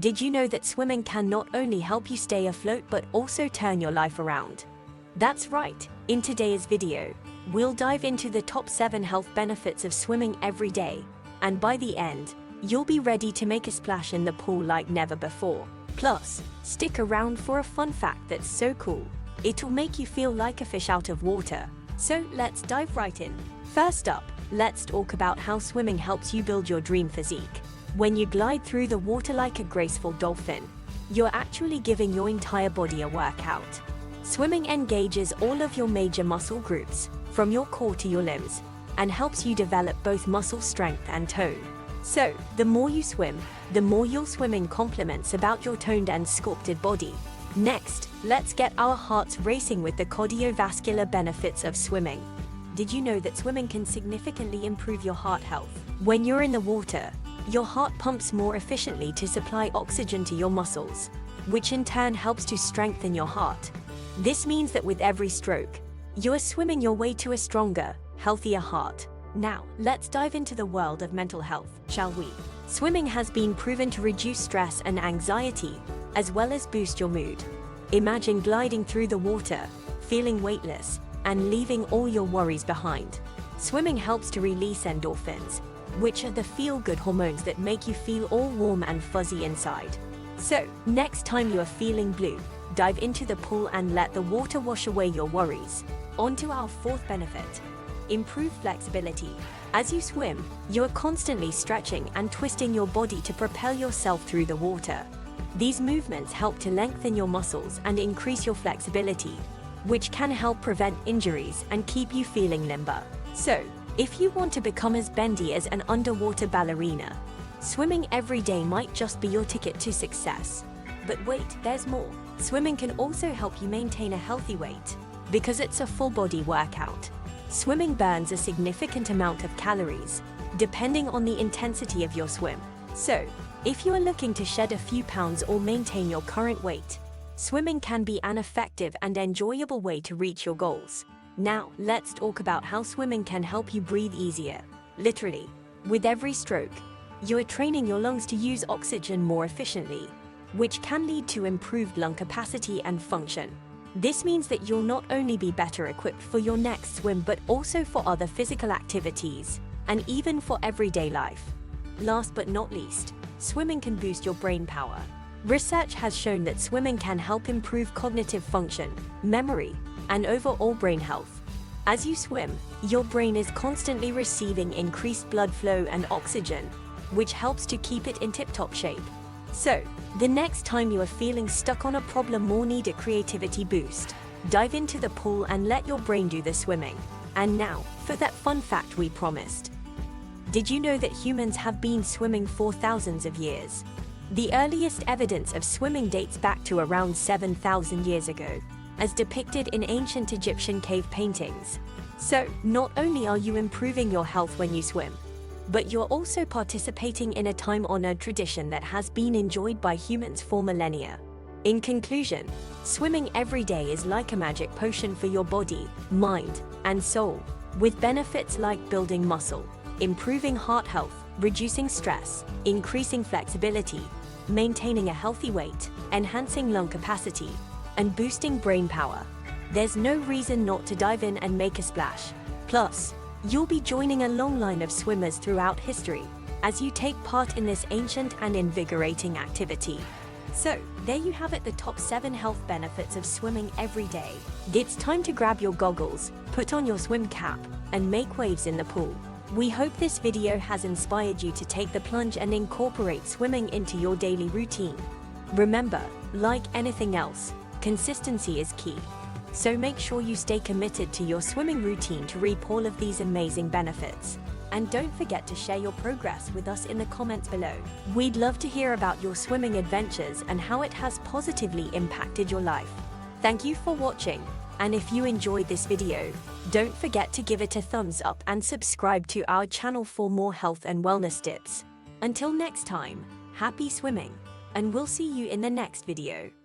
Did you know that swimming can not only help you stay afloat but also turn your life around? That's right, in today's video, we'll dive into the top 7 health benefits of swimming every day, and by the end, you'll be ready to make a splash in the pool like never before. Plus, stick around for a fun fact that's so cool, it'll make you feel like a fish out of water. So let's dive right in. First up, let's talk about how swimming helps you build your dream physique. When you glide through the water like a graceful dolphin, you're actually giving your entire body a workout. Swimming engages all of your major muscle groups, from your core to your limbs, and helps you develop both muscle strength and tone. So, the more you swim, the more your swimming compliments about your toned and sculpted body. Next, let's get our hearts racing with the cardiovascular benefits of swimming. Did you know that swimming can significantly improve your heart health? When you're in the water, your heart pumps more efficiently to supply oxygen to your muscles, which in turn helps to strengthen your heart. This means that with every stroke, you are swimming your way to a stronger, healthier heart. Now, let's dive into the world of mental health, shall we? Swimming has been proven to reduce stress and anxiety, as well as boost your mood. Imagine gliding through the water, feeling weightless, and leaving all your worries behind. Swimming helps to release endorphins, which are the feel-good hormones that make you feel all warm and fuzzy inside. So, next time you are feeling blue, dive into the pool and let the water wash away your worries. On to our fourth benefit. Improve flexibility. As you swim, you are constantly stretching and twisting your body to propel yourself through the water. These movements help to lengthen your muscles and increase your flexibility, which can help prevent injuries and keep you feeling limber. So, if you want to become as bendy as an underwater ballerina, swimming every day might just be your ticket to success. But wait, there's more. Swimming can also help you maintain a healthy weight. Because it's a full-body workout, swimming burns a significant amount of calories, depending on the intensity of your swim. So, if you are looking to shed a few pounds or maintain your current weight, swimming can be an effective and enjoyable way to reach your goals. Now, let's talk about how swimming can help you breathe easier. Literally, with every stroke, you are training your lungs to use oxygen more efficiently, which can lead to improved lung capacity and function. This means that you'll not only be better equipped for your next swim but also for other physical activities, and even for everyday life. Last but not least, swimming can boost your brain power. Research has shown that swimming can help improve cognitive function, memory, and overall brain health. As you swim, your brain is constantly receiving increased blood flow and oxygen, which helps to keep it in tip-top shape. So, the next time you are feeling stuck on a problem or need a creativity boost, dive into the pool and let your brain do the swimming. And now, for that fun fact we promised. Did you know that humans have been swimming for thousands of years? The earliest evidence of swimming dates back to around 7,000 years ago, as depicted in ancient Egyptian cave paintings. So, not only are you improving your health when you swim, but you're also participating in a time-honored tradition that has been enjoyed by humans for millennia. In conclusion, swimming every day is like a magic potion for your body, mind, and soul, with benefits like building muscle, improving heart health, reducing stress, increasing flexibility, maintaining a healthy weight, enhancing lung capacity, and boosting brain power. There's no reason not to dive in and make a splash. Plus, you'll be joining a long line of swimmers throughout history as you take part in this ancient and invigorating activity. So, there you have it, the top 7 health benefits of swimming every day. It's time to grab your goggles, put on your swim cap, and make waves in the pool. We hope this video has inspired you to take the plunge and incorporate swimming into your daily routine. Remember, like anything else, consistency is key. So make sure you stay committed to your swimming routine to reap all of these amazing benefits. And don't forget to share your progress with us in the comments below. We'd love to hear about your swimming adventures and how it has positively impacted your life. Thank you for watching, and if you enjoyed this video, don't forget to give it a thumbs up and subscribe to our channel for more health and wellness tips. Until next time, happy swimming, and we'll see you in the next video.